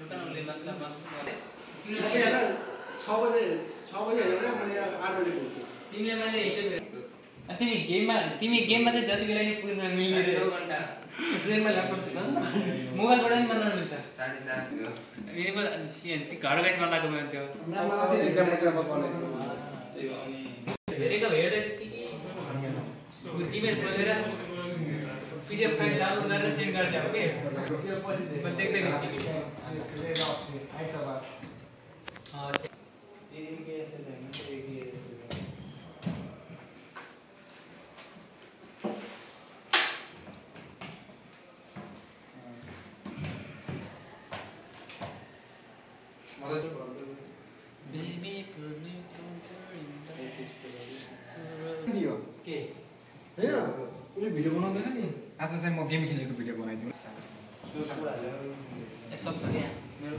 रुकनले मतलब बस 6 बजे हेरेर मैले 8 बजे पुग्छु तिमीले मैले हिजो तिमी गेममा चाहिँ जति बेला नि पुग्न मिलेर 2 घण्टा ट्रेनमा ल्यापटप छैन मोबाइलबाट नि बनाउन मिल्छ 4:30 हो यिनीको घर गएपछि मन लाग्यो मैले त्यो हेरेको हेर्दै जिमेल खोलेर पीडीएफ फाइल डाउनलोड गरेर सेन्ड गर्छ हो के म देख्दै Baby, pull me दियो के हैन उले भिडियो बनाउँदैछ नि आज चाहिँ म गेम खेलेको भिडियो बनाइदिनु सब छ यहाँ मेरो